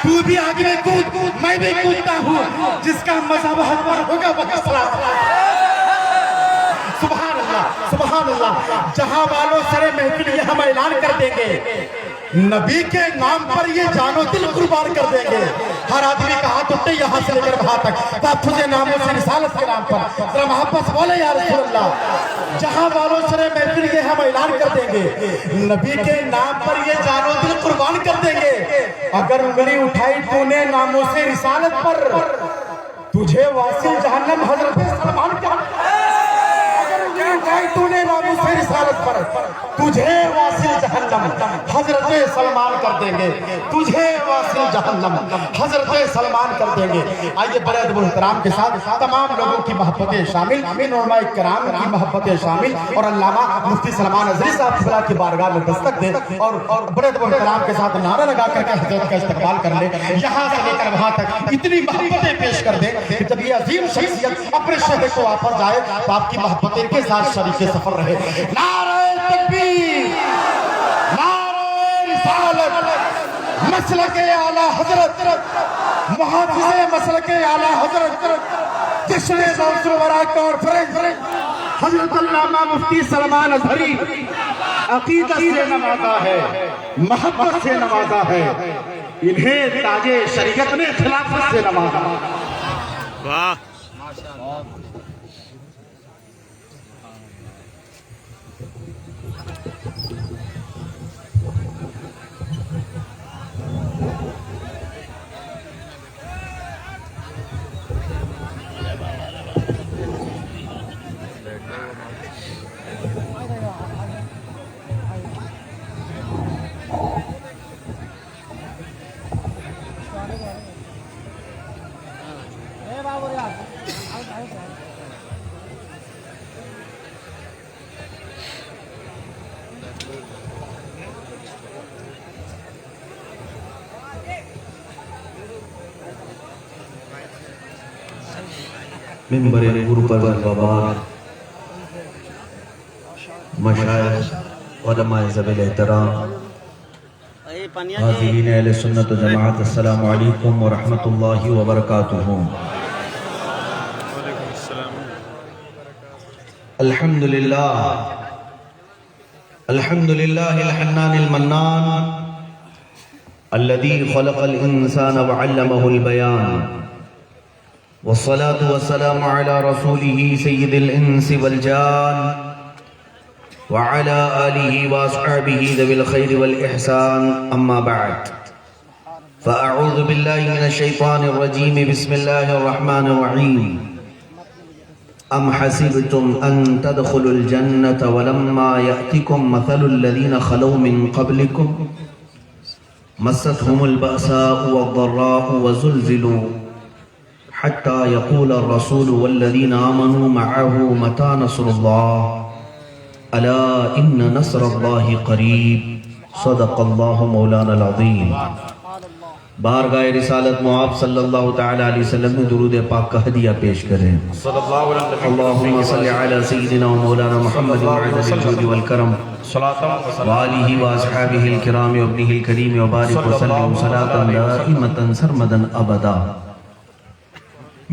تو بھی آگے میں کود میں بھی کودتا ہوں، جس کا مذہب حضور ہوگا وہ اسلام۔ سبحان اللہ سبحان اللہ۔ جہاں والوں سرے محفل یہ ہم اعلان کر دیں گے، نبی کے نام پر یہ جان و دل قربان کر دیں گے۔ ہر آدمی کا ہاتھ اٹھے یہاں سے لے کر وہاں تک، تحفظ نام سے رسالت کے نام پر ذرا محبت بولے یا رسول اللہ۔ جہاں والوں سرے محفل یہ ہم اعلان کر دیں گے، نبی کے نام پر یہ جان و دل قربان کر دیں گے۔ اگر انگلی اٹھائی تو نے ناموں سے رسالت پر، تجھے واصل جہنم حضرت سلمان کا، تو نے ناموں سے رسالت پر، تجھے واصل جہنم حضرت سلمان کر دیں گے، تجھے واصل جہنم حضرت سلمان کر دیں گے۔ آئیے بڑے ادب و احترام کے ساتھ تمام لوگوں کی محبتیں شامل، علماء کرام کی محبتیں شامل، اور علامہ مفتی سلمان اظہری صاحب فضلہ کی بارگاہ میں دستک دیں اور بڑے ادب و احترام کے ساتھ نعرہ لگا کر کے حضرت کا استقبال کر لیں، یہاں سے لے کر وہاں تک اتنی محبتیں پیش کر دیں کہ جب یہ عظیم شخصیت اپنے شہر کو واپس جائے تو آپ کی محبتیں کے ساتھ شریک سفر رہے۔ نعرہ تکبیر، نعرہ رسالت، مسلک اعلیٰ حضرت، محافظ مسلک اعلیٰ حضرت، جشن غوث الورا کانفرنس، حضرت علامہ مفتی سلمان اظہری عقیدت سے نوازا ہے، محبت سے نوازا ہے، انہیں تاج شریعت نے خلافت سے نوازا۔ واہ منبر نور پر وبار مشائخ علماء ذوی احترام حاضرین اہل سنت و جماعت، السلام علیکم ورحمۃ اللہ وبرکاتہ۔ الحمدللہ الحمدللہ الحنان المنان الذي خلق الانسان وعلمه البیان، والصلاة والسلام على رسوله سيد الإنس والجان وعلى آله وأصحابه ذوي الخير والإحسان، أما بعد، فأعوذ بالله من الشيطان الرجيم، بسم الله الرحمن الرحيم۔ أم حسبتم أن تدخلوا الجنة ولما يأتكم مثل الذين خلوا من قبلكم مستهم البأساء والضراء وزلزلوا حتى يقول الرسول والذين آمنوا معه متى نصر الله ألا إن نصر الله قريب، صدق الله مولانا العظيم۔ بارگاہ رسالت معاب صلی اللہ تعالی علیہ وسلم میں درود پاک کا ہدیہ پیش کریں۔ اللہم صلی علی سیدنا و مولانا محمد معدن الجود والکرم وآلہ واصحابہ الکرام وابنہ الکریم وبارک وسلم صلاة دائمة سرمدا ابدا۔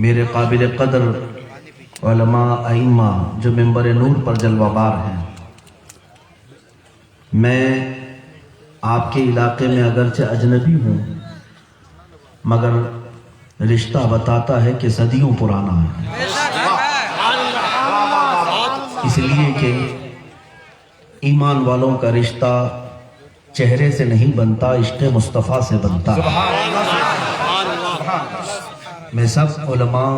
میرے قابل قدر علماء ائمہ جو منبر نور پر جلوہ بار ہیں، میں آپ کے علاقے میں اگرچہ اجنبی ہوں مگر رشتہ بتاتا ہے کہ صدیوں پرانا ہے، اس لیے کہ ایمان والوں کا رشتہ چہرے سے نہیں بنتا، عشق مصطفیٰ سے بنتا ہے۔ میں سب علماء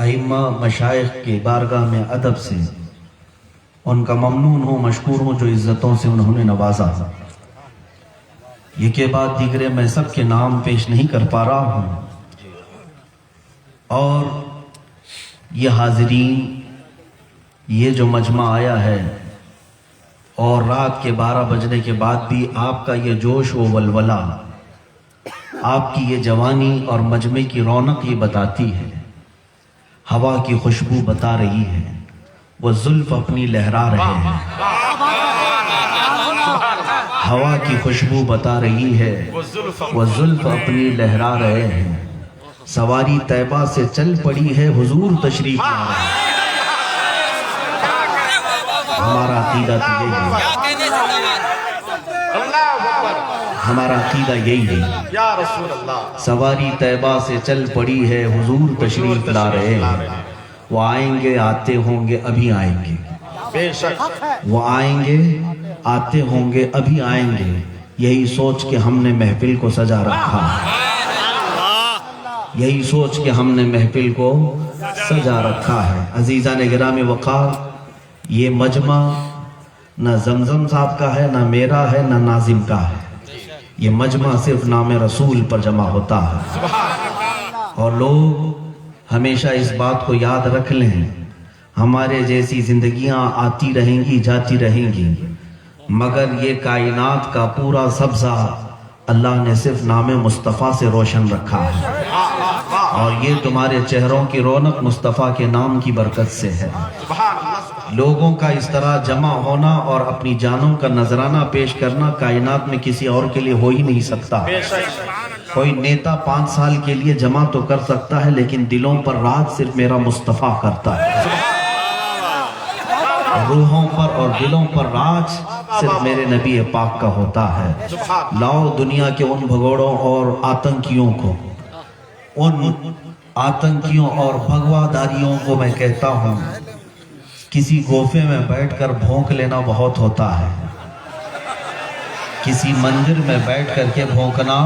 ائمہ مشائخ کے بارگاہ میں ادب سے ان کا ممنون ہوں، مشکور ہوں جو عزتوں سے انہوں نے نوازا۔ یہ کے بعد دیگرے میں سب کے نام پیش نہیں کر پا رہا ہوں، اور یہ حاضرین، یہ جو مجمع آیا ہے اور رات کے 12 بجنے کے بعد بھی آپ کا یہ جوش و ولولہ، آپ کی یہ جوانی اور مجمع کی رونق یہ بتاتی ہے، ہوا کی خوشبو بتا رہی ہے، وہ زلف اپنی لہرا رہے ہیں۔ ہوا کی خوشبو بتا رہی ہے، وہ زلف اپنی لہرا رہے ہیں، سواری طیبہ سے چل پڑی ہے، حضور تشریف لا رہے ہیں۔ ہمارا عقیدہ تو یہی ہے، ہمارا عقیدہ یہی ہے، یا رسول اللہ، سواری طیبہ سے چل پڑی ہے، حضور تشریف لا رہے ہیں۔ وہ آئیں گے آتے ہوں گے ابھی آئیں گے، بے شک وہ آئیں گے آتے ہوں گے ابھی آئیں گے، یہی سوچ کے ہم نے محفل کو سجا رکھا ہے، یہی سوچ کے ہم نے محفل کو سجا رکھا ہے۔ عزیزان گرامی وقار، یہ مجمع نہ زمزم صاحب کا ہے، نہ میرا ہے، نہ ناظم کا ہے، یہ مجمع صرف نام رسول پر جمع ہوتا ہے۔ اور لوگ ہمیشہ اس بات کو یاد رکھ لیں، ہمارے جیسی زندگیاں آتی رہیں گی جاتی رہیں گی، مگر یہ کائنات کا پورا سبزہ اللہ نے صرف نام مصطفیٰ سے روشن رکھا ہے، اور یہ تمہارے چہروں کی رونق مصطفیٰ کے نام کی برکت سے ہے۔ لوگوں کا اس طرح جمع ہونا اور اپنی جانوں کا نذرانہ پیش کرنا کائنات میں کسی اور کے لیے ہو ہی نہیں سکتا۔ کوئی نیتا 5 سال کے لیے جمع تو کر سکتا ہے، لیکن دلوں پر راج صرف میرا مصطفیٰ کرتا ہے، روحوں پر اور دلوں پر راج صرف میرے نبی پاک کا ہوتا ہے۔ لاؤ دنیا کے ان بھگوڑوں اور آتنکیوں کو، ان آتنکیوں اور بھگواداریوں کو میں کہتا ہوں، کسی گوفے میں بیٹھ کر بھونک لینا بہت ہوتا ہے، کسی مندر میں بیٹھ کر کے بھونکنا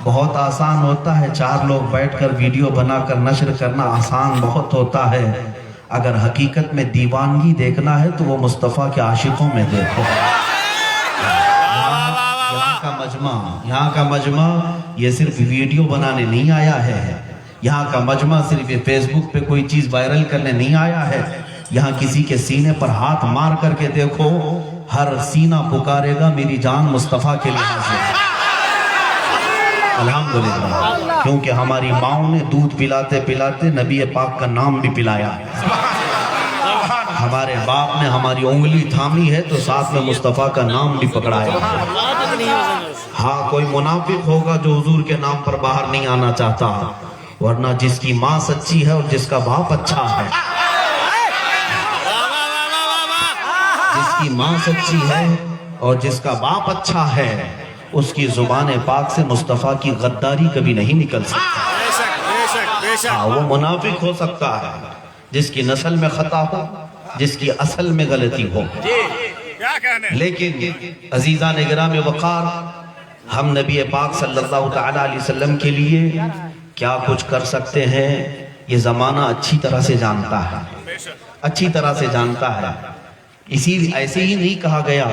بہت آسان ہوتا ہے، 4 لوگ بیٹھ کر ویڈیو بنا کر نشر کرنا آسان بہت ہوتا ہے، اگر حقیقت میں دیوانگی دیکھنا ہے تو وہ مصطفیٰ کے عاشقوں میں دیکھو۔ یہاں کا مجمع یہ صرف ویڈیو بنانے نہیں آیا ہے، یہاں کا مجمع صرف یہ فیس بک پہ کوئی چیز وائرل کرنے نہیں آیا ہے، یہاں کسی کے سینے پر ہاتھ مار کر کے دیکھو، ہر سینہ پکارے گا میری جان مصطفیٰ کے لیے حاضر۔ الحمدللہ، کیونکہ ہماری ماؤں نے دودھ پلاتے پلاتے نبی پاک کا نام بھی پلایا ہے، ہمارے باپ نے ہماری انگلی تھامی ہے تو ساتھ میں مصطفیٰ کا نام بھی پکڑایا ہے۔ ہاں، کوئی منافق ہوگا جو حضور کے نام پر باہر نہیں آنا چاہتا، ورنہ جس کی ماں سچی ہے اور جس کا باپ اچھا ہے، جس کی ماں سچی ہے اور جس کا باپ اچھا ہے، اس کی زبان پاک سے مصطفیٰ کی غداری کبھی نہیں نکل سکتا۔ ہاں، وہ منافق ہو سکتا ہے جس کی نسل میں خطا ہو، جس کی اصل میں غلطی ہو، لیکن عزیزان گرامی وقار، ہم نبی پاک صلی اللہ تعالیٰ علیہ وسلم کے لیے کیا کچھ کر سکتے ہیں یہ زمانہ اچھی طرح سے جانتا ہے، اچھی طرح سے جانتا ہے۔ ایسے ہی نہیں کہا گیا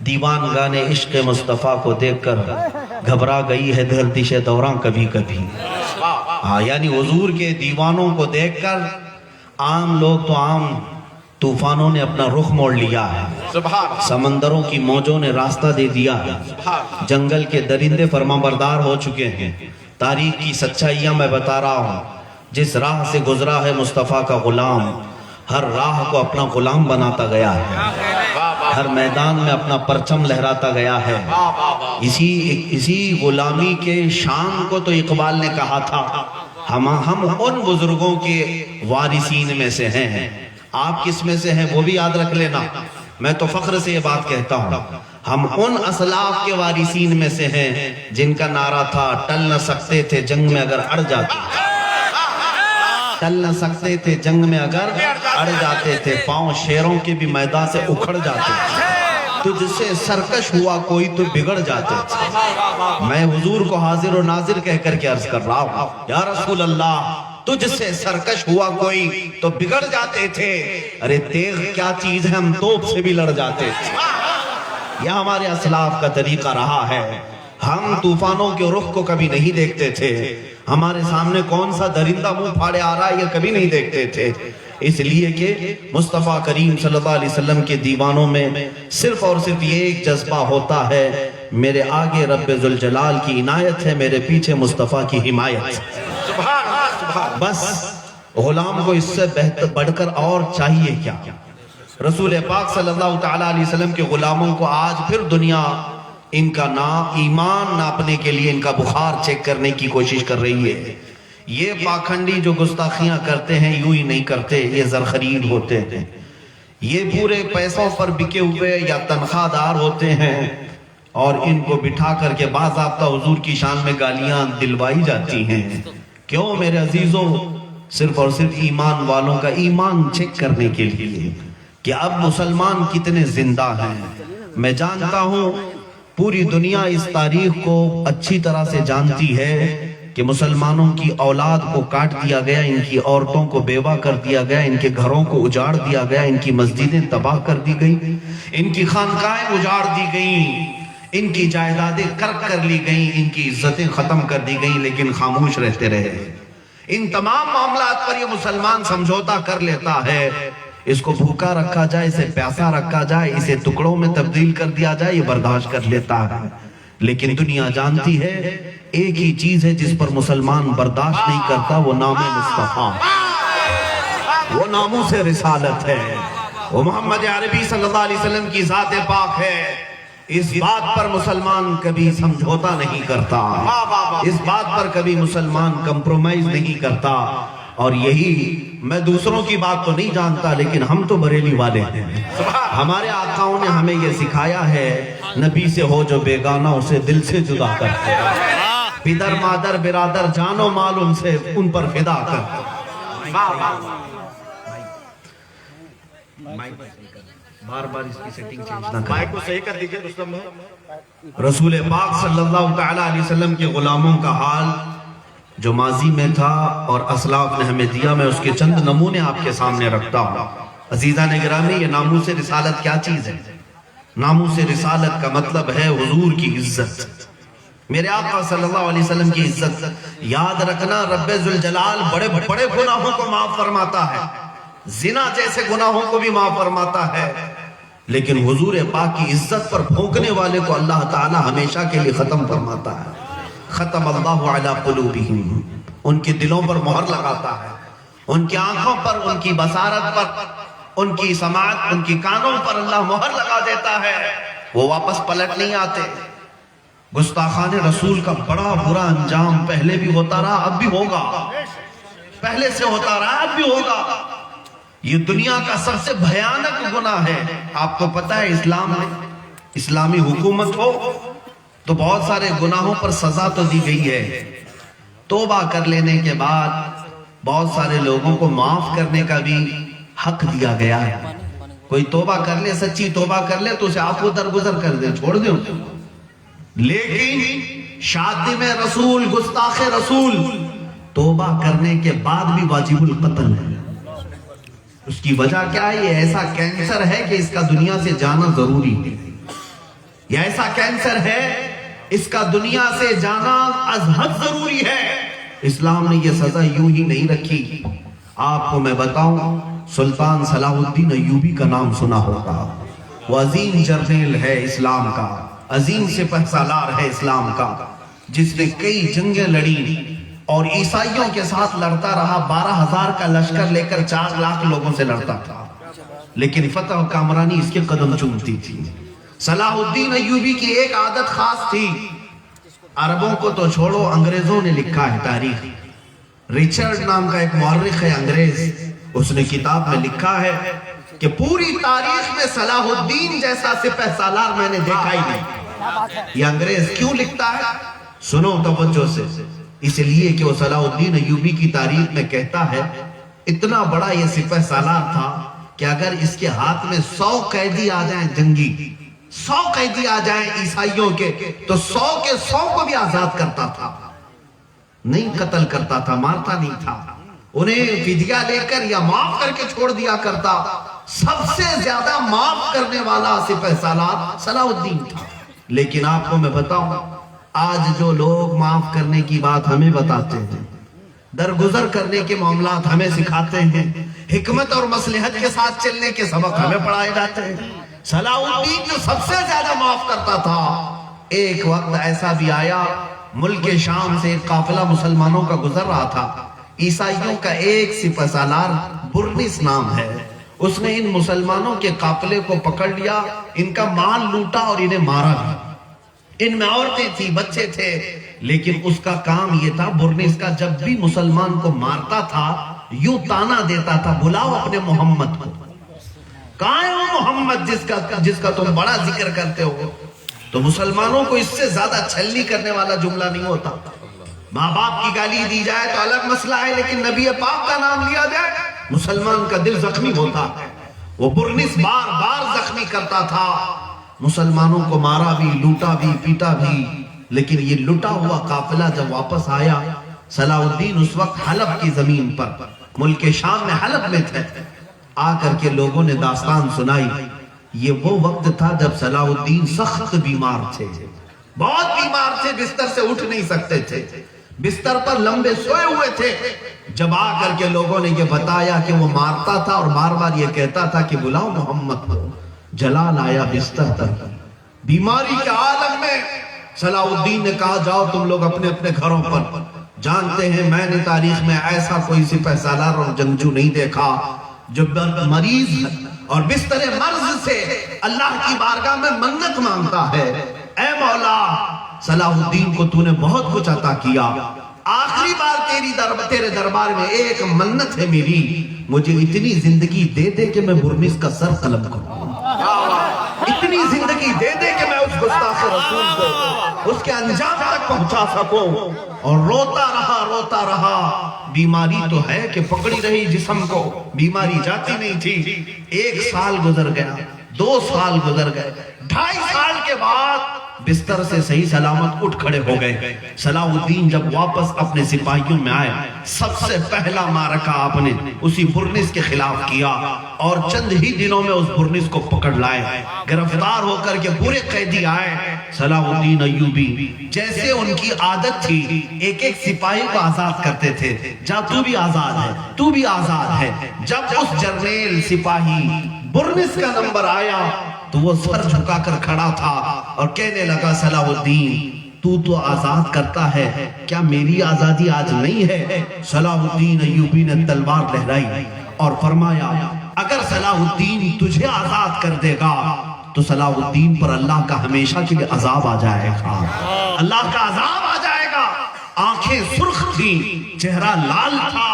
دیوان گانے عشق مصطفیٰ کو دیکھ کر گھبرا گئی ہے گردش دوراں کبھی کبھی۔ ہاں، یعنی حضور کے دیوانوں کو دیکھ کر عام لوگ تو عام طوفانوں نے اپنا رخ موڑ لیا ہے، سمندروں کی موجوں نے راستہ دے دیا ہے، جنگل کے درندے فرمانبردار ہو چکے ہیں۔ تاریخ کی سچائیاں میں بتا رہا ہوں، جس راہ سے گزرا ہے مصطفیٰ کا غلام، ہر راہ کو اپنا غلام بناتا گیا ہے، ہر میدان میں اپنا پرچم لہراتا گیا ہے۔ اسی غلامی کے شان کو تو اقبال نے کہا تھا، ہم ان بزرگوں کے وارثین میں سے ہیں۔ آپ کس میں سے ہیں وہ بھی یاد رکھ لینا، میں تو فخر سے یہ بات کہتا ہوں، ہم ان اسلاف کے وارثین میں سے ہیں جن کا نعرہ تھا ٹل نہ سکتے تھے جنگ میں اگر اڑ جاتے، ٹل نہ سکتے تھے جنگ میں اگر اڑ جاتے تھے، پاؤں شیروں کے بھی میدان سے اکھڑ جاتے تھے، تجھ سے سرکش ہوا کوئی تو بگڑ جاتے تھے۔ میں حضور کو حاضر و ناظر کہہ کر کے عرض کر رہا ہوں، یا رسول اللہ، تجھ سے سرکش ہوا کوئی تو بگڑ جاتے تھے، ارے تیغ کیا چیز ہے ہم توپ سے بھی لڑ جاتے تھے۔ یہ ہمارے اسلاف کا طریقہ رہا ہے، ہم طوفانوں کے رخ کو کبھی نہیں دیکھتے تھے، ہمارے سامنے کون سا درندہ منہ پھاڑے آ رہا ہے یہ کبھی نہیں دیکھتے تھے، اس لیے کہ مصطفیٰ کریم صلی اللہ علیہ وسلم کے دیوانوں میں صرف اور صرف یہ ایک جذبہ ہوتا ہے، میرے آگے رب ذوالجلال کی عنایت ہے، میرے پیچھے مصطفیٰ کی حمایت۔ بس غلام کو اس سے بہتر بڑھ کر اور چاہیے کیا؟ رسول پاک صلی اللہ تعالیٰ علیہ وسلم کے غلاموں کو آج پھر دنیا ان کا ایمان ناپنے کے لیے ان کا بخار چیک کرنے کی کوشش کر رہی ہے۔ یہ پاکھنڈی جو گستاخیاں کرتے ہیں یوں ہی نہیں کرتے، یہ زرخرید ہوتے ہیں، یہ پورے پیسوں پر بکے ہوئے یا تنخواہ دار ہوتے ہیں، اور ان کو بٹھا کر کے باضابطہ حضور کی شان میں گالیاں دلوائی جاتی ہیں۔ کیوں میرے عزیزوں؟ صرف اور صرف ایمان والوں کا ایمان چیک کرنے کے لیے کہ اب مسلمان کتنے زندہ ہیں۔ میں جانتا ہوں پوری دنیا اس تاریخ کو اچھی طرح سے جانتی ہے کہ مسلمانوں کی اولاد کو کاٹ دیا گیا، ان کی عورتوں کو بیوہ کر دیا گیا، ان کے گھروں کو اجاڑ دیا گیا، ان کی مسجدیں تباہ کر دی گئی، ان کی خانقاہیں اجاڑ دی گئیں، ان کی جائیدادیں کرک کر لی گئیں، ان کی عزتیں ختم کر دی گئیں، لیکن خاموش رہتے رہے۔ ان تمام معاملات پر یہ مسلمان سمجھوتا کر لیتا ہے، اس کو بھوکا رکھا جائے، اسے پیاسا رکھا جائے، اسے ٹکڑوں میں تبدیل کر دیا جائے، یہ برداشت کر لیتا ہے۔ لیکن دنیا جانتی ہے ایک ہی چیز ہے جس پر مسلمان برداشت نہیں کرتا، وہ نام مصطفیٰ، وہ ناموس رسالت ہے، وہ محمد عربی صلی اللہ علیہ وسلم کی ذات پاک ہے۔ اس بات پر مسلمان کبھی سمجھوتا نہیں کرتا، اس بات پر کبھی مسلمان کمپرومائز نہیں کرتا۔ اور یہی میں دوسروں کی بات تو نہیں جانتا، لیکن ہم تو بریلی والے ہیں، ہمارے آقاؤں نے ہمیں یہ سکھایا ہے، نبی سے ہو جو بیگانہ اسے دل سے جدا کرتے، پدر مادر برادر جان و مال ان پر فدا کرتے۔ بار بار اس کی سیٹنگ چینج نہ کریں، مائک کو صحیح کر دیجئے رستم بھائی۔ رسول پاک صلی اللہ تعالیٰ علیہ وسلم کے غلاموں کا حال جو ماضی میں تھا اور اسلاف نے ہمیں دیا، میں اس کے چند نمونے آپ کے سامنے رکھتا ہوں۔ عزیزان گرامی، یہ ناموس رسالت کیا چیز ہے؟ ناموس رسالت کا مطلب ہے حضور کی عزت، میرے آقا صلی اللہ علیہ وسلم کی عزت۔ یاد رکھنا رب ذوالجلال بڑے بڑے گناہوں کو معاف فرماتا ہے، زنا جیسے گناہوں کو بھی معاف فرماتا ہے، لیکن حضور پاک کی عزت پر پھونکنے والے کو اللہ تعالی ہمیشہ کے لیے ختم فرماتا ہے۔ ختم اللہ علی قلوبہم، ان کے دلوں پر مہر لگاتا ہے، ان کی آنکھوں پر، ان کی بصارت پر، ان کی سماعت، ان کی کانوں پر اللہ مہر لگا دیتا ہے، وہ واپس پلٹ نہیں آتے۔ گستاخان رسول کا بڑا برا انجام پہلے بھی ہوتا رہا، اب بھی ہوگا، پہلے سے ہوتا رہا، اب بھی ہوگا۔ یہ دنیا کا سب سے بھیانک گناہ ہے۔ آپ کو پتہ ہے اسلام میں اسلامی حکومت ہو تو بہت سارے گناہوں پر سزا تو دی گئی ہے، توبہ کر لینے کے بعد بہت سارے لوگوں کو معاف کرنے کا بھی حق دیا گیا ہے۔ کوئی توبہ کر لے، سچی توبہ کر لے تو اسے عفو درگزر کر دے، چھوڑ دے۔ لیکن شاتم رسول، گستاخ رسول توبہ کرنے کے بعد بھی واجب القتل ہے۔ اس کی وجہ کیا ہے؟ یہ ایسا کینسر ہے کہ اس کا دنیا سے جانا ضروری ہے، یہ ایسا کینسر ہے اس کا دنیا سے جانا از حد ضروری ہے۔ اسلام نے یہ سزا یوں ہی نہیں رکھی۔ آپ کو میں بتاؤں، سلطان صلاح الدین ایوبی کا نام سنا ہوگا، وہ عظیم جرنیل ہے اسلام کا، عظیم سپہ سالار ہے اسلام کا، جس نے کئی جنگیں لڑی اور عیسائیوں کے ساتھ لڑتا رہا، 12,000 کا لشکر لے کر 4 لاکھ لوگوں سے لڑتا تھا، لیکن فتح کامرانی اس کے قدم چومتی تھی۔ صلاح الدین ایوبی کی ایک عادت خاص تھی، عربوں کو تو چھوڑو، انگریزوں نے لکھا ہے تاریخ، ریچرڈ نام کا ایک مورخ ہے انگریز، اس نے کتاب میں لکھا ہے کہ پوری تاریخ میں صلاح الدین جیسا سپہ سالار میں نے دیکھا ہی نہیں۔ یہ انگریز کیوں لکھتا ہے؟ سنو توجہ سے، اس لیے کہ وہ صلاح الدین ایوبی کی تاریخ میں کہتا ہے اتنا بڑا یہ سپہ سالار تھا کہ اگر اس کے ہاتھ میں 100 قیدی آ جائیں جنگی، 100 قیدی آ جائیں عیسائیوں کے، تو 100 کے 100 کو بھی آزاد کرتا تھا، نہیں قتل کرتا تھا، مارتا نہیں تھا، انہیں فدیہ لے کر یا معاف کر کے چھوڑ دیا کرتا۔ سب سے زیادہ معاف کرنے والا سپہ سالار صلاح الدین تھا۔ لیکن آپ کو میں بتاؤں، آج جو لوگ معاف کرنے کی بات ہمیں بتاتے ہیں، درگزر کرنے کے معاملات ہمیں سکھاتے ہیں، حکمت اور مصلحت کے ساتھ چلنے کے سبق ہمیں پڑھائے جاتے ہیں، صلاح الدین جو سب سے زیادہ معاف کرتا تھا، ایک وقت ایسا بھی آیا ملک شام سے ایک قافلہ مسلمانوں کا گزر رہا تھا، عیسائیوں کا ایک سپہ سالار برنس نام ہے، اس نے ان مسلمانوں کے قافلے کو پکڑ لیا، ان کا مال لوٹا اور انہیں مارا بھی۔ ان میں عورتیں تھی، بچے تھے، لیکن اس کا کام یہ تھا، برنس کا جب بھی مسلمان کو مارتا تھا یوں تانا دیتا تھا، بلاؤ اپنے محمد کو، کہاں ہے وہ محمد جس کا تم بڑا ذکر کرتے ہو؟ تو مسلمانوں کو اس سے زیادہ چھلنی کرنے والا جملہ نہیں ہوتا۔ ماں باپ کی گالی دی جائے تو الگ مسئلہ ہے، لیکن نبی پاک کا نام لیا جائے مسلمان کا دل زخمی ہوتا ہے۔ وہ برنس بار بار زخمی کرتا تھا، مسلمانوں کو مارا بھی، لوٹا بھی، پیٹا بھی، لیکن یہ لٹا ہوا قافلہ جب واپس آیا، صلاح الدین اس وقت حلب کی زمین پر، ملک شام میں حلب میں تھے، آ کر کے لوگوں نے داستان سنائی۔ یہ وہ وقت تھا جب صلاح الدین سخت بیمار تھے، بہت بیمار تھے، بستر سے اٹھ نہیں سکتے تھے، بستر پر لمبے سوئے ہوئے تھے۔ جب آ کر کے لوگوں نے یہ بتایا کہ وہ مارتا تھا اور بار بار یہ کہتا تھا کہ بلاؤ محمد کو، جلال آیا بستر پر، بیماری کے عالم میں صلاح الدین نے کہا جاؤ تم لوگ اپنے اپنے گھروں پر۔ جانتے ہیں میں نے تاریخ میں ایسا کوئی سپہ سالار اور جنگجو نہیں دیکھا جو مریض اور بستر مرض سے اللہ کی بارگاہ میں منت مانگتا ہے، اے مولا صلاح الدین کو تو نے بہت کچھ عطا کیا، آخری بار تیرے دربار میں ایک منت ہے میری، مجھے اتنی زندگی دے دے کہ میں برنس کا سر قلم کروں، اتنی زندگی دے دے کہ میں اس گستاخ رسول کو اس کے انجام تک پہنچا سکوں۔ اور روتا رہا، بیماری تو ہے کہ پکڑی رہی جسم کو، بیماری جاتی نہیں تھی۔ 1 سال گزر گیا، 2 سال گزر گئے، 2.5 سال کے بعد بستر سے صحیح سلامت اٹھ کھڑے ہو گئے۔ صلاح الدین جب واپس اپنے سپاہیوں میں آئے، سب سے پہلا معرکہ آپ نے اسی برنس کے خلاف کیا، اور چند ہی دنوں میں اس برنس کو پکڑ لائے، گرفتار ہو کر کے پورے قیدی آئے۔ صلاح الدین ایوبی جیسے ان کی عادت تھی، ایک ایک سپاہی کو آزاد کرتے تھے، جا تو بھی آزاد ہے، تو بھی آزاد ہے۔ جب اس جرنیل سپاہی برنس کا نمبر آیا تو وہ سر جھکا کر کھڑا تھا اور کہنے لگا صلاح الدین تو آزاد کرتا ہے، کیا میری آزادی آج نہیں ہے؟ صلاح الدین ایوبی نے تلوار لہرائی اور فرمایا اگر صلاح الدین تجھے آزاد کر دے گا تو صلاح الدین پر اللہ کا ہمیشہ کے لیے عذاب آ جائے گا، اللہ کا عذاب آ جائے گا۔ آنکھیں سرخ تھیں، چہرہ لال تھا۔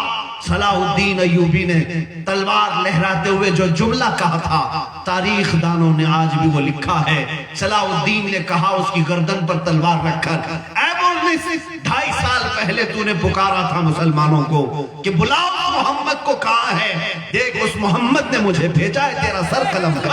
صلاح الدین ایوبی نے تلوار لہراتے ہوئے جو جملہ کہا تھا، تاریخ دانوں نے آج بھی وہ لکھا ہے۔ صلاح الدین نے کہا اس کی گردن پر تلوار رکھ کر، اے برنس 2.5 سال پہلے تو نے پکارا تھا مسلمانوں کو کہ بلاؤ محمد کو، کہاں ہے؟ دیکھ اس محمد نے مجھے بھیجا ہے تیرا سر قلم کر۔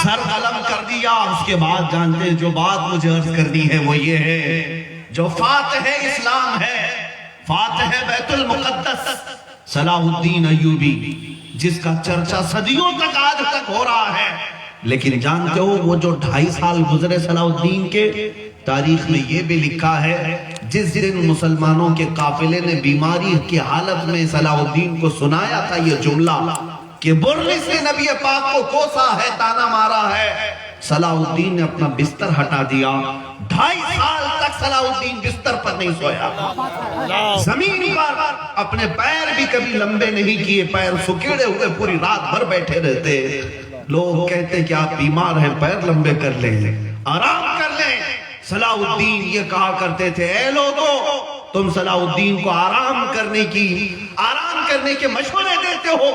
سر قلم کر دیا۔ اس کے بعد جانتے ہیں جو بات مجھے عرض کرنی ہے وہ یہ ہے، جو فاتح اسلام ہے، فاتح بیت المقدس صلاح الدین ایوبی، جس کا چرچا صدیوں تک آج تک ہو رہا ہے، لیکن جانتے ہو وہ جو 2.5 سال گزرے صلاح الدین کے، تاریخ میں یہ بھی لکھا ہے جس دن مسلمانوں کے قافلے نے بیماری کی حالت میں صلاح الدین کو سنایا تھا یہ جملہ کہ برنس نے نبی پاک کو کوسا ہے، تانا مارا ہے، صلاح الدین نے اپنا بستر ہٹا دیا۔ 2.5 سال تک صلاح الدین بستر پر نہیں سویا، زمین پر اپنے پیر بھی کبھی لمبے نہیں کیے، پیر سکیڑے ہوئے پوری رات بھر بیٹھے رہتے۔ لوگ کہتے کہ آپ بیمار ہیں، پیر لمبے کر لیں، آرام کر لیں۔ صلاح الدین یہ کہا کرتے تھے اے لوگو تم صلاح الدین کو آرام کرنے کے مشورے دیتے ہو،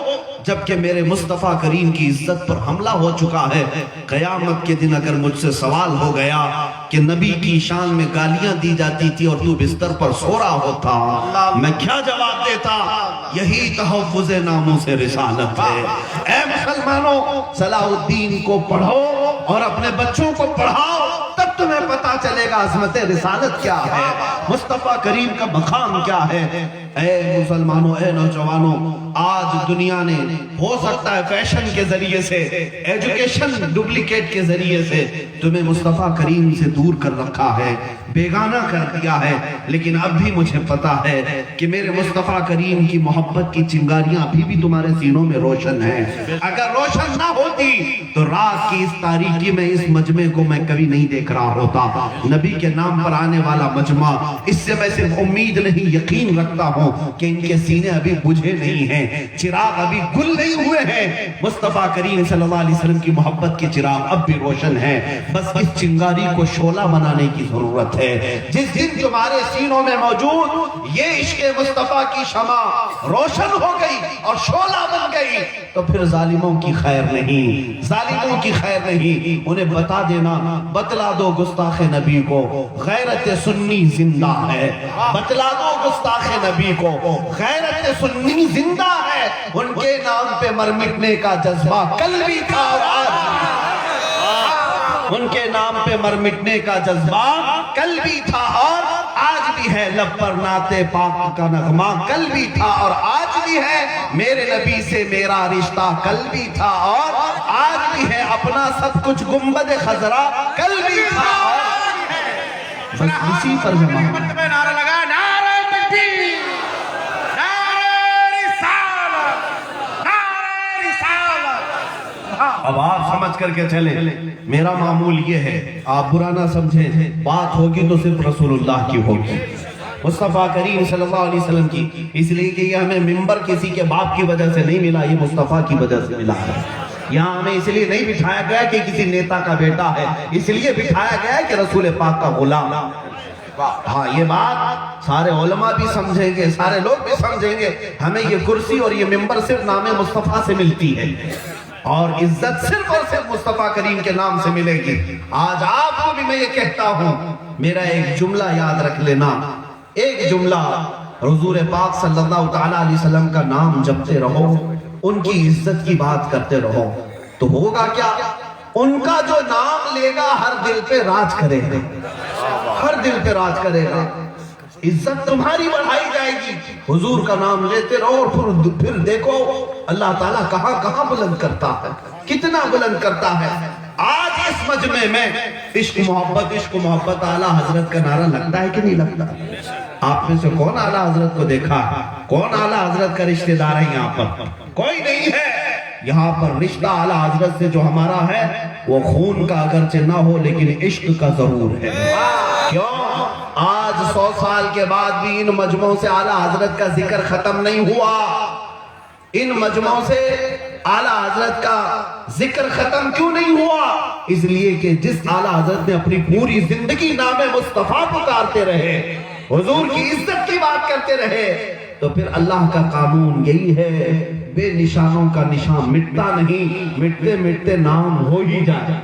جبکہ میرے مصطفیٰ کریم کی عزت پر حملہ ہو چکا ہے۔ قیامت کے دن اگر مجھ سے سوال ہو گیا کہ نبی کی شان میں گالیاں دی جاتی تھی اور تو بستر پر سو رہا ہوتا، میں کیا جواب دیتا؟ یہی تحفظ ناموس رسالت ہے۔ اے مسلمانوں، صلاح الدین کو پڑھو اور اپنے بچوں کو پڑھاؤ، تب تمہیں پتا چلے گا عظمت رسالت کیا ہے، مصطفیٰ کریم کا مقام کیا ہے۔ اے مسلمانوں، اے نوجوانوں، آج دنیا نے ہو سکتا ہے فیشن کے ذریعے سے، ایجوکیشن ڈپلیکیٹ کے ذریعے سے تمہیں مصطفیٰ کریم سے دور کر رکھا ہے، بیگانہ کر دیا ہے، لیکن اب بھی مجھے پتا ہے کہ میرے مصطفیٰ کریم کی محبت کی چنگاریاں ابھی بھی تمہارے سینوں میں روشن ہیں۔ اگر روشن نہ ہوتی تو رات کی اس تاریکی میں اس مجمع کو میں کبھی نہیں دیکھ رہا ہوتا۔ نبی کے نام پر آنے والا مجمع، اس سے میں صرف امید نہیں یقین رکھتا ہوں کہ ان کے سینے ابھی بجھے نہیں ہیں، چراغ ابھی گل نہیں ہوئے ہیں، مصطفیٰ کریم صلی اللہ علیہ وسلم کی محبت کے چراغ اب بھی روشن ہیں، بس اس چنگاری کو شعلہ بنانے کی ضرورت ہے۔ جس دن تمہارے سینوں میں موجود یہ عشق مصطفیٰ کی شمع روشن ہو گئی اور شعلہ بن گئی تو پھر ظالموں کی خیر نہیں، ظالموں کی خیر نہیں۔ انہیں بتا دینا، بتلا دو گستاخ نبی کو غیرت سنی زندہ ہے، بتلا دو گستاخ نبی کو غیرت سنی زندہ ہے، ان کے نام پہ مر مٹنے کا جذبہ کل بھی تھا اور آج بھی، ان کے نام پہ مر مٹنے کا جذبہ کل بھی تھا اور آج بھی ہے، لب پر نعت پاک کا نغمہ کل بھی تھا اور آج بھی ہے، میرے نبی سے میرا رشتہ کل بھی تھا اور آج بھی ہے، اپنا سب کچھ گنبد خضرا کل بھی تھا اور بس اسی پر زمان نعرہ لگا، نعرہ تکبیر، نعرہ رسالت، نعرہ رسالت۔ اب آپ سمجھ کر کے چلیں، میرا معمول یہ ہے، آپ برا نہ سمجھیں، بات ہوگی تو صرف رسول اللہ کی ہوگی، مصطفیٰ کریم صلی اللہ علیہ وسلم کی، اس لیے کہ یہ ہمیں ممبر کسی کے باپ کی وجہ سے نہیں ملا، یہ مصطفیٰ کی وجہ سے ملا ہے۔ یہاں ہمیں اس لیے نہیں بٹھایا گیا کہ کسی نیتا کا بیٹا ہے، اس لیے بٹھایا گیا ہے کہ رسول پاک کا غلام۔ ہاں یہ بات سارے علماء بھی سمجھیں گے، سارے لوگ بھی سمجھیں گے، ہمیں یہ کرسی اور یہ ممبر صرف نام مصطفیٰ سے ملتی ہے اور عزت صرف اور صرف مصطفیٰ کریم کے نام سے ملے گی۔ آج آپ کو بھی میں یہ کہتا ہوں، میرا ایک جملہ یاد رکھ لینا، ایک جملہ، حضور پاک صلی اللہ تعالیٰ علیہ وسلم کا نام جپتے رہو، ان کی عزت کی بات کرتے رہو تو ہوگا کیا؟ ان کا جو نام لے گا ہر دل پہ راج کرے گا، ہر دل پہ راج کرے گا، عزت تمہاری بڑھائی جائے گی۔ حضور کا نام لیتے رہو اور پھر دیکھو اللہ تعالیٰ کہاں کہاں بلند کرتا ہے، کتنا بلند کرتا ہے۔ آج اس مجمع میں عشق محبت اعلیٰ حضرت کا نعرہ لگتا ہے کہ نہیں لگتا؟ آپ میں سے کون اعلیٰ حضرت کو دیکھا ہے؟ کون اعلیٰ حضرت کا رشتہ دار ہے یہاں پر؟ کوئی نہیں ہے یہاں پر۔ رشتہ اعلیٰ حضرت سے جو ہمارا ہے وہ خون کا اگرچہ نہ ہو لیکن عشق کا ضرور ہے۔ کیوں؟ آج 100 سال کے بعد بھی ان مجمعوں سے اعلیٰ حضرت کا ذکر ختم نہیں ہوا، ان مجمعوں سے اعلیٰ حضرت کا ذکر ختم کیوں نہیں ہوا؟ اس لیے کہ جس اعلیٰ حضرت نے اپنی پوری زندگی نام مصطفیٰ پکارتے رہے، حضور کی عزت کی بات کرتے رہے، تو پھر اللہ کا قانون یہی ہے، بے نشانوں کا نشان مٹتا نہیں، مٹتے مٹتے نام ہو ہی جائے۔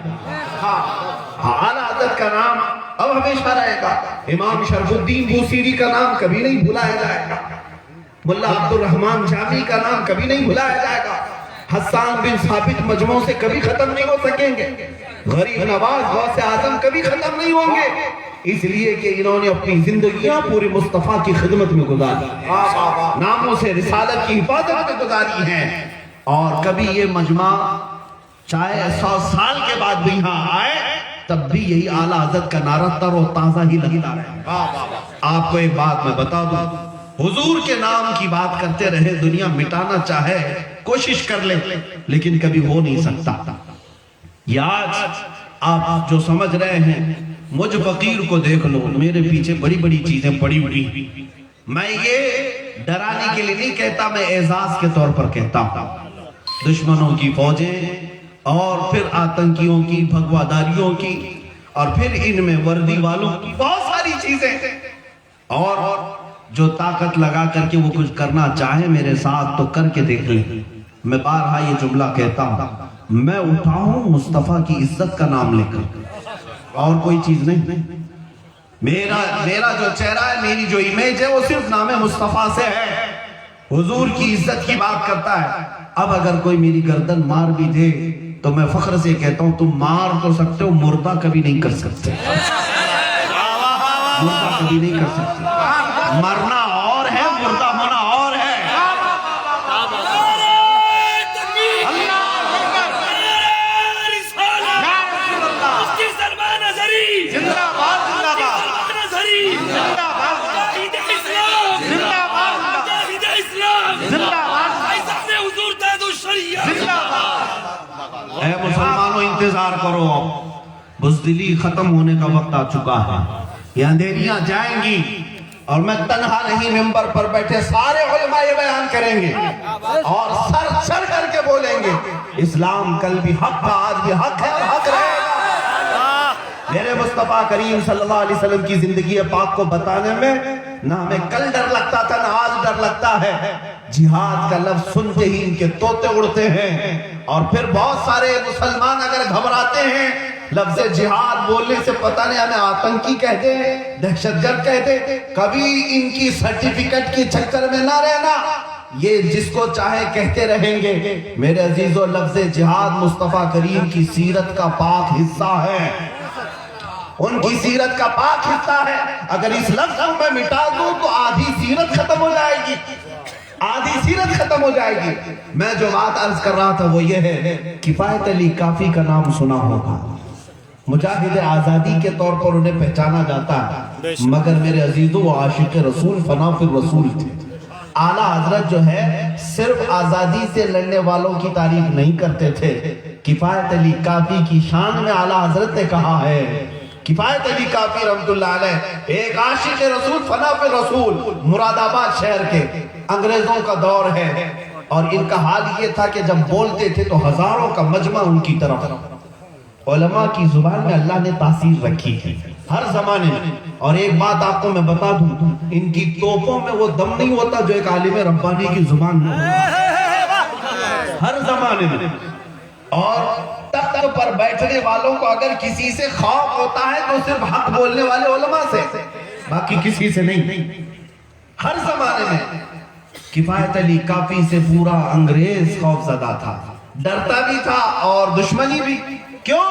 اعلیٰ حضرت کا نام اب ہمیشہ رہے گا، امام شرف الدین بوسیری کا نام کبھی نہیں بھلایا جائے گا، ملا عبد الرحمن جامی کا نام کبھی نہیں بھلایا جائے گا، حسان بن ثابت مجموع سے کبھی ختم نہیں ہو سکیں گے، غریب نواز غوث اعظم کبھی ختم نہیں ہوں گے، اس لیے کہ انہوں نے اپنی زندگیاں پوری مصطفیٰ کی خدمت میں گزاری، ناموں سے رسالت کی حفاظت میں گزاری ہیں، اور کبھی یہ مجمع چاہے 100 سال کے بعد بھی یہاں آئے تب بھی یہی اعلیٰ حضرت کا نعرہ تر و تازہ ہی لگتا رہے۔ آپ کو ایک بات میں بتا دوں، حضور کے نام کی بات کرتے رہے، دنیا مٹانا چاہے کوشش کر لے لیکن کبھی ہو نہیں سکتا۔ یہ آج آپ جو سمجھ رہے ہیں، مجھ فقیر کو دیکھ لو، میرے پیچھے بڑی بڑی چیزیں پڑی ہوئی، میں یہ ڈرانے کے لیے نہیں کہتا، میں اعزاز کے طور پر کہتا ہوں۔ دشمنوں کی فوجیں اور پھر آتنکیوں کی، بھگواداریوں کی، اور پھر ان میں وردی والوں کی بہت ساری چیزیں، اور جو طاقت لگا کر کے وہ کچھ کرنا چاہے میرے ساتھ تو کر کے دیکھ لیں۔ میں بارہا یہ جملہ کہتا ہوں، میں اٹھا ہوں مصطفیٰ کی عزت کا نام لے کر، اور کوئی چیز نہیں۔ میرا جو چہرہ ہے، میری جو امیج ہے، وہ صرف نام مصطفیٰ سے ہے، حضور کی عزت کی بات کرتا ہے۔ اب اگر کوئی میری گردن مار بھی دے تو میں فخر سے کہتا ہوں، تم مار تو سکتے ہو، مردہ کبھی نہیں کر سکتے، مردہ کبھی نہیں کر سکتے۔ مرنا اور ہے، مردہ ہونا اور ہے۔ اے مسلمانوں انتظار کرو، بزدلی ختم ہونے کا وقت آ چکا ہے. یہ اندھیریاں جائیں گی اور میں تنہا نہیں، ممبر پر بیٹھے سارے علماء یہ بیان کریں گے اور سر چڑھ کر کے بولیں گے اسلام کل بھی حق تھا، آج بھی حق ہے اور حق رہے گا. میرے مصطفیٰ کریم صلی اللہ علیہ وسلم کی زندگی پاک کو بتانے میں نہ ہمیں کل ڈر لگتا تھا نہ آج ڈر لگتا ہے. جہاد کا لفظ سنتے ہی ان کے طوطے اڑتے ہیں، اور پھر بہت سارے مسلمان اگر گھبراتے ہیں لفظ جہاد بولنے سے، پتہ نہیں ہمیں آتنکی کہتے ہیں، دہشت گرد کہتے ہیں. کبھی ان کی سرٹیفکیٹ کی چکر میں نہ رہنا، یہ جس کو چاہے کہتے رہیں گے. میرے عزیزو، لفظ جہاد مصطفیٰ کریم کی سیرت کا پاک حصہ ہے، ان کی سیرت کا پاک حصہ ہے. اگر اس لفظ کو میں مٹا دوں تو آدھی سیرت ختم ہو جائے گی، آدھی سیرت ختم ہو جائے گی. میں جو بات عرض کر رہا تھا وہ یہ ہے، کفایت علی کافی کا نام سنا ہوگا، مجاہد آزادی کے طور پر انہیں پہچانا جاتا ہے، مگر میرے عزیزو وہ عاشق رسول فنا فی الرسول تھے. اعلیٰ حضرت جو ہے صرف آزادی سے لڑنے والوں کی تعریف نہیں کرتے تھے. کفایت علی کافی کی شان میں اعلیٰ حضرت نے کہا ہے، کفایت علی کافی رحمت اللہ علیہ ایک عاشق رسول فنا فی الرسول، مراد آباد شہر کے، انگریزوں کا دور ہے، اور ان کا حال یہ تھا کہ جب بولتے تھے تو ہزاروں کا مجمع ان کی طرف. علماء کی زبان میں اللہ نے تاثیر رکھی تھی ہر زمانے میں. اور ایک بات آپ کو میں بتا دوں، ان کی توپوں میں وہ دم نہیں ہوتا جو ایک عالم ربانی کی زبان میں ہر زمانے میں. اور تخت پر بیٹھنے والوں کو اگر کسی سے خوف ہوتا ہے تو صرف حق بولنے والے علماء سے، باقی کسی سے نہیں. ہر زمانے میں کفایت علی کافی سے پورا انگریز خوف زدہ تھا، ڈرتا بھی تھا اور دشمنی بھی. کیوں؟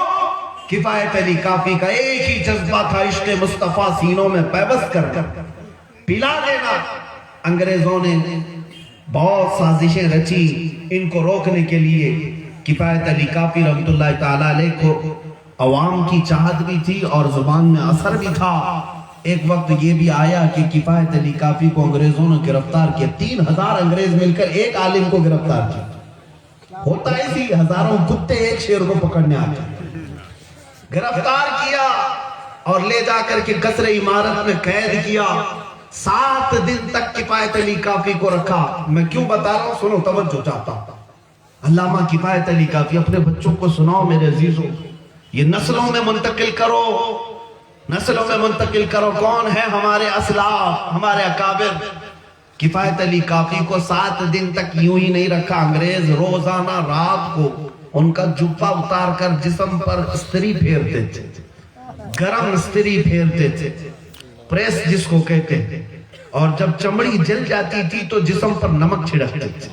کفایت علی کافی کا ایک ہی جذبہ تھا، عشق مصطفیٰ سینوں میں پیوست کر پلا دینا. انگریزوں نے بہت سازشیں رچی ان کو روکنے کے لیے. کفایت علی کافی رحمت اللہ تعالیٰ علیہ کو عوام کی چاہت بھی تھی اور زبان میں اثر بھی تھا. ایک وقت یہ بھی آیا کہ کفایت علی کافی کو انگریزوں نے گرفتار کیا. 3000 انگریز مل کر ایک عالم کو گرفتار کیا. ہوتا ایسی، ہزاروں کتے ایک شیر کو پکڑنے آتے. گرفتار کیا اور لے جا کر کے قصر عمارت میں قید کیا. 7 دن تک کفایت علی کافی کو رکھا. میں کیوں بتا رہا ہوں سنو، توجہ چاہتا ہوں. علامہ کفایت علی کافی اپنے بچوں کو سناؤ میرے عزیزوں، یہ نسلوں میں منتقل کرو، نسلوں میں منتقل کرو. کون ہے ہمارے اسلاف، ہمارے اکابر. کفایت علی کافی کو 7 دن تک یوں ہی نہیں رکھا. انگریز روزانہ رات کو ان کا جبہ اتار کر جسم پر استری پھیرتے تھے، گرم استری پھیرتے تھے، پریس جس کو کہتے ہیں. اور جب چمڑی جل جاتی تھی تو جسم پر نمک چھڑکتے تھے.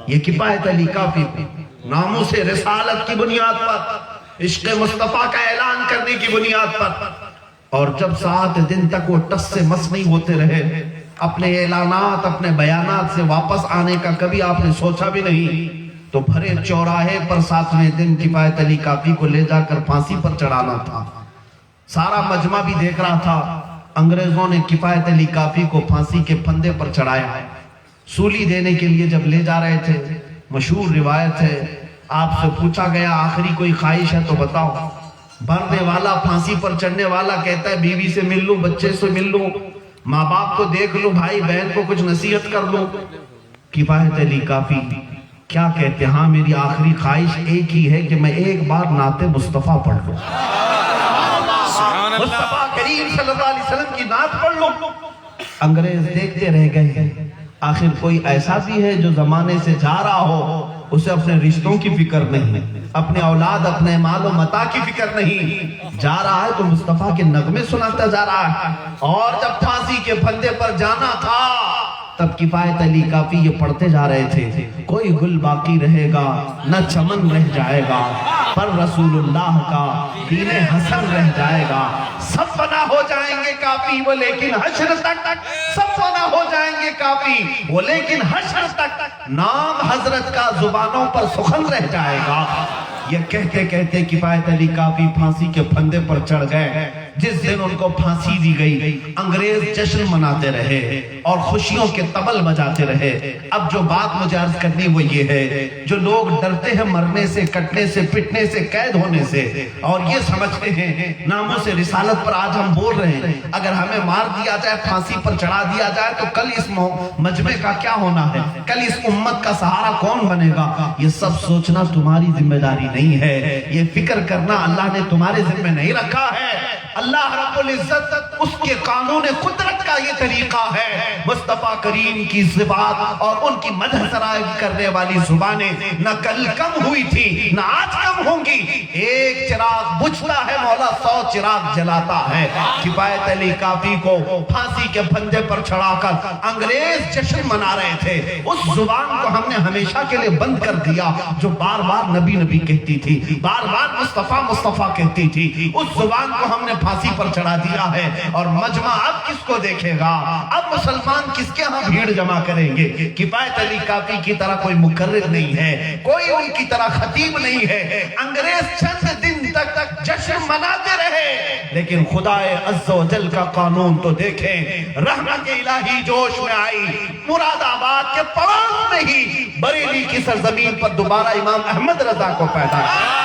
یہ کفایت علی کافی ناموس رسالت کی بنیاد پر، عشق مصطفیٰ کا اعلان کرنے کی بنیاد پر. اور جب 7 دن تک وہ ٹس سے مس نہیں ہوتے رہے، اپنے اعلانات اپنے بیانات سے واپس آنے کا کبھی آپ نے سوچا بھی نہیں، تو بھرے چوراہے پر 7ویں دن کفایت علی کافی کو لے جا کر پھانسی پر چڑھانا تھا. سارا مجمع بھی دیکھ رہا تھا. انگریزوں نے کفایت علی کافی کو پھانسی کے پھندے پر چڑھایا. سولی دینے کے لیے جب لے جا رہے تھے، مشہور روایت ہے، آپ سے پوچھا گیا آخری کوئی خواہش ہے تو بتاؤ. مرنے والا، پھانسی پر چڑھنے والا کہتا ہے بیوی سے مل لوں، بچے سے مل لوں، ماں باپ کو دیکھ لوں، بھائی بہن کو کچھ نصیحت کر لوں. کفایت علی کافی کیا کہتے ہیں؟ ہاں میری آخری خواہش ایک ہی ہے کہ میں ایک بار نعت مصطفیٰ پڑھ لوں، مصطفیٰ کریم صلی اللہ علیہ وسلم کی نعت پڑھ لوں. انگریز دیکھتے رہ گئے. آخر کوئی ایسا بھی ہے جو زمانے سے جا رہا ہو، اسے اپنے رشتوں کی فکر نہیں، اپنے اولاد اپنے مال و متاع کی فکر نہیں، جا رہا ہے تو مصطفیٰ کے نغمے سناتا جا رہا ہے. اور جب پھانسی کے پھندے پر جانا تھا تب کفایت علی کافی یہ پڑھتے جا رہے تھے، کوئی گل باقی رہے گا نہ چمن رہ جائے گا، پر رسول اللہ کا دین حسن رہ جائے گا. سب فنا ہو جائیں گے کافی وہ لیکن حشر تک، سب فنا ہو جائیں گے کافی وہ لیکن حشر تک، نام حضرت کا زبانوں پر سخن رہ جائے گا. یہ کہتے کہتے کفایت علی کافی پھانسی کے پھندے پر چڑھ گئے. جس دن ان کو پھانسی دی گئی انگریز جشن مناتے رہے اور خوشیوں کے طبل بجاتے رہے۔ اب جو بات مجھے عرض کرنی وہ یہ ہے، جو لوگ ڈرتے ہیں مرنے سے، کٹنے سے، پٹنے سے، قید ہونے سے، اور یہ سمجھتے ہیں ناموں سے رسالت پر آج ہم بول رہے ہیں، اگر ہمیں مار دیا جائے، پھانسی پر چڑھا دیا جائے تو کل اس مجمع کا کیا ہونا ہے، کل اس امت کا سہارا کون بنے گا؟ یہ سب سوچنا تمہاری ذمہ داری نہیں ہے، یہ فکر کرنا اللہ نے تمہارے ذمہ نہیں رکھا ہے۔ اللہ رب العزت اس کے قانون قدرت کا یہ طریقہ ہے، مصطفیٰ کریم کی صفات اور ان کی مدح سرائی کرنے والی زبانیں نہ کل کم ہوئی تھی نہ آج کم ہوں گی۔ ایک چراغ بجھتا ہے، مولا 100 چراغ جلاتا ہے۔ کفایت علی کافی کو پھانسی کے پھندے پر چڑھا کر انگریز جشن منا رہے تھے، اس زبان کو ہم نے ہمیشہ کے لیے بند کر دیا جو بار بار نبی نبی کہتی تھی، بار بار مصطفیٰ مصطفیٰ کہتی تھی، اس زبان کو ہم نے پھانسی پر چڑھا دیا ہے۔ اور مجمع اب کس کو دیکھے گا؟ اب مسلمان کس کے ہاں بھیڑ جمع کریں گے؟ کفایت علی کافی کی طرح کوئی مقرر نہیں ہے، کوئی ان کی طرح خطیب نہیں ہے۔ انگریز چند دن تک جشن مناتے رہے، لیکن خدا عز و جل کا قانون تو دیکھیں، رحمت الہی جوش میں آئی، مراد آباد کے پڑوس میں ہی بریلی کی سرزمین پر دوبارہ امام احمد رضا کو پیدا کیا۔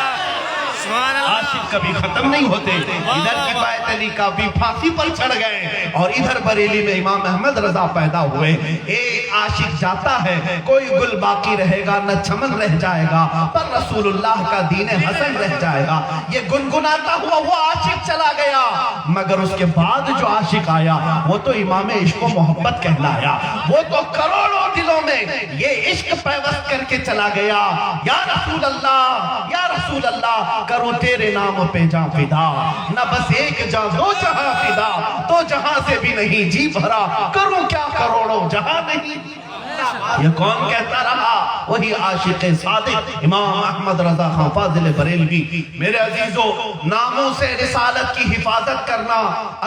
عاشق کبھی ختم نہیں ہوتے، ادھر کفایت علی کافی پھانسی پر چڑھ گئے اور ادھر بریلی میں امام احمد رضا پیدا ہوئے۔ ایک عاشق جاتا ہے، کوئی گل باقی رہے گا نہ چمن رہ جائے گا، پر رسول اللہ کا دین حسن رہ جائے گا۔ یہ گنگناتا ہوا وہ عاشق چلا گیا، مگر اس کے بعد جو عاشق آیا وہ تو امام عشق و محبت کہلایا، وہ تو کروڑوں دلوں میں یہ عشق پیوست کر کے چلا گیا۔ یا رسول اللہ، یا رسول اللہ، کروں تیرے نام پہ جان فدا، نہ بس ایک جان دو جہاں فدا، تو جہاں سے بھی نہیں جی بھرا، کروں کیا کروڑوں جہاں نہیں۔ یہ کون کہتا رہا؟ وہی عاشق صادق امام احمد رضا خان فاضل بریلوی۔ میرے عزیزو، ناموں سے رسالت کی حفاظت کرنا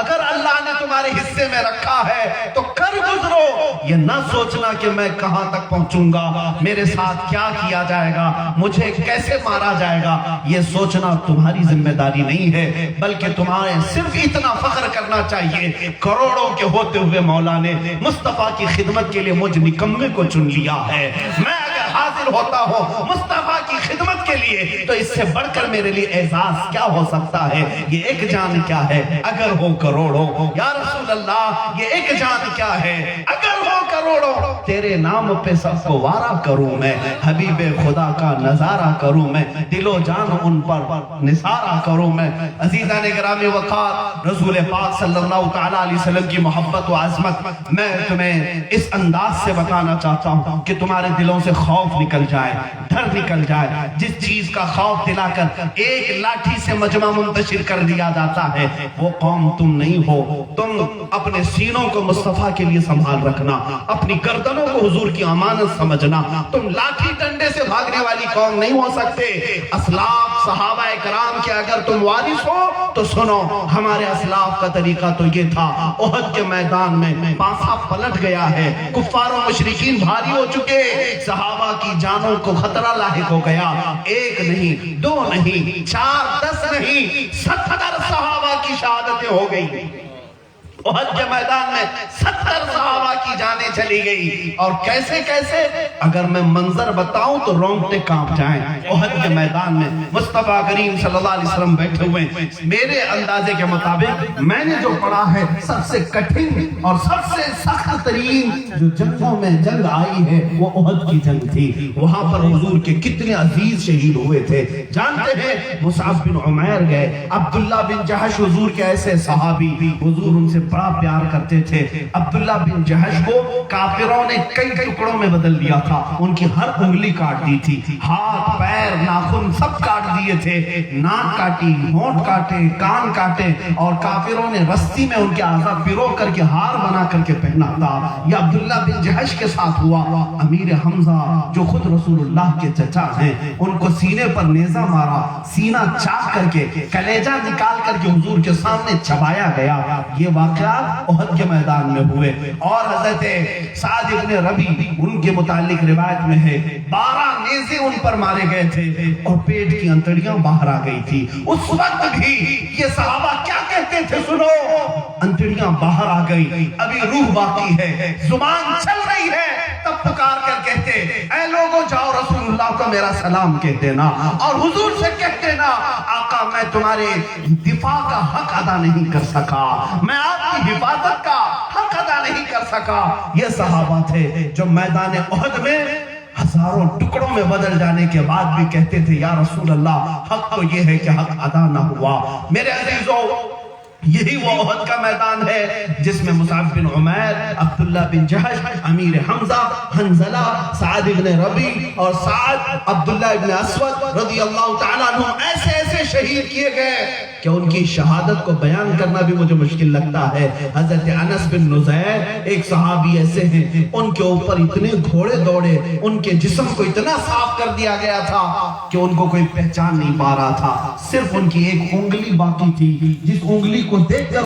اگر اللہ نے تمہارے حصے میں رکھا ہے تو کر گزرو، یہ نہ سوچنا کہ میں کہاں تک پہنچوں گا، میرے ساتھ کیا کیا جائے گا، مجھے کیسے مارا جائے گا۔ یہ سوچنا تمہاری ذمہ داری نہیں ہے، بلکہ تمہارے صرف اتنا فخر کرنا چاہیے، کروڑوں کے ہوتے ہوئے مولا نے مصطفیٰ کی خدمت کے لیے مجھ نکمے کو چن لیا ہے۔ میں اگر حاضر ہوتا ہوں مصطفیٰ کی خدمت کے لیے تو اس سے بڑھ کر میرے لیے اعزاز کیا ہو سکتا ہے؟ یہ ایک جان کیا ہے اگر ہو کروڑوں، یا رسول اللہ یہ ایک جان کیا ہے اگر ہو کروڑوں، تیرے نام پہ سب کو وارا کروں میں، حبیب خدا کا نظارہ کروں میں، دل و جان ان پر نثارہ کروں میں۔ عزیزان گرامی وقار، رسول پاک صلی اللہ تعالیٰ علیہ وسلم کی محبت و عظمت میں تمہیں اس انداز سے بتانا چاہتا ہوں کہ تمہارے دلوں سے خوف نکل جائے، ڈر نکل جائے۔ جس چیز کا خوف دلا کر ایک لاٹھی سے مجمع منتشر کر دیا جاتا ہے وہ قوم تم نہیں ہو۔ تم اپنے سینوں کو مصطفیٰ کے لیے سنبھال رکھنا، اپنی گردنوں کو حضور کی امانت سمجھنا۔ تم لاٹھی ڈنڈے سے بھاگنے والی قوم نہیں ہو سکتے۔ اسلاف صحابہ کرام کے اگر تم وارث ہو تو سنو، ہمارے اسلاف کا طریقہ تو یہ تھا۔ احد کے میدان میں پانسا پلٹ گیا ہے، کفار و مشرکین بھاری ہو چکے، صحابہ کی جانوں کو خطرہ لاحق ہو گیا۔ ایک نہیں، دو نہیں، 4 10 نہیں، 70 صحابہ کی شہادتیں ہو گئی۔ احد کے میدان میں 70 صحابہ کی جانیں چلی گئی، اور کیسے کیسے اگر میں منظر بتاؤں تو رونگٹے کانپ جائیں۔ احد کے میدان میں مصطفیٰ کریم صلی اللہ علیہ وسلم بیٹھے ہوئے، میرے اندازے کے مطابق میں نے جو پڑھا ہے سب سے کٹھن اور سب سے سخت ترین جو جنگوں میں جنگ آئی ہے وہ احد کی جنگ تھی۔ وہاں پر حضور کے کتنے عزیز شہید ہوئے تھے جانتے ہیں؟ مصعب بن عمیر گئے، عبداللہ بن جہش حضور کے ایسے صحابی، حضور ان سے بڑا پیار کرتے تھے۔ عبداللہ بن جہش کو کافروں نے کئی ٹکڑوں میں بدل دیا تھا، ان کی ہر انگلی کاٹ دی تھی، ہاتھ پیر ناخن سب کاٹ دیے تھے، ناک کاٹی، ہونٹ کاٹے، کان کاٹے، اور کافروں نے رسی میں ان کے اعضاء پیرو کر کے ہار بنا کر کے پہنا تھا۔ یہ عبداللہ بن جہش کے ساتھ ہوا۔ امیر حمزہ جو خود رسول اللہ کے چچا ہیں، ان کو سینے پر نیزہ مارا، سینہ چاک کر کے کلیجہ نکال کر کے حضور کے سامنے چبایا گیا۔ یہ واقعہ احد کے میدان میں ہوئے، اور حضرت سعد ابن ربی ان کے متعلق روایت میں ہے 12 نیزے ان پر مارے گئے تھے اور پیٹ کی انتڑیاں باہر آ گئی تھی. اس وقت بھی یہ صحابہ کیا کہتے تھے سنو, انتڑیاں باہر آ گئی, ابھی روح باقی ہے, زبان چل رہی ہے, تب پکار کر کہتے اے لوگوں جاؤ رسول اللہ کو میرا سلام کہتے نا, اور حضور سے کہتے نا آقا میں تمہارے دفاع کا حق ادا نہیں کر سکا, میں آپ کی حفاظت کا حق ادا نہیں کر سکا. یہ صحابہ تھے جو میدان احد میں ہزاروں ٹکڑوں میں بدل جانے کے بعد بھی کہتے تھے یا رسول اللہ حق تو یہ ہے کہ حق ادا نہ ہوا. میرے عزیزوں, یہی وہ احد کا میدان ہے جس میں مصعب بن عمیر, عبداللہ بن جہش, امیر حمزہ, حنزلہ, سعد بن ربی اور سعد عبداللہ بن اسود رضی اللہ تعالیٰ عنہ ایسے ایسے شہید کیے گئے کہ ان کی شہادت کو بیان کرنا بھی مجھے مشکل لگتا ہے. حضرت انس بن نزیر ایک صحابی ایسے ہیں, ان کے اوپر اتنے گھوڑے دوڑے, ان کے جسم کو اتنا صاف کر دیا گیا تھا کہ ان کو کوئی پہچان نہیں پا رہا تھا, صرف ان کی ایک انگلی باقی تھی, جس انگلی کو دیکھ کر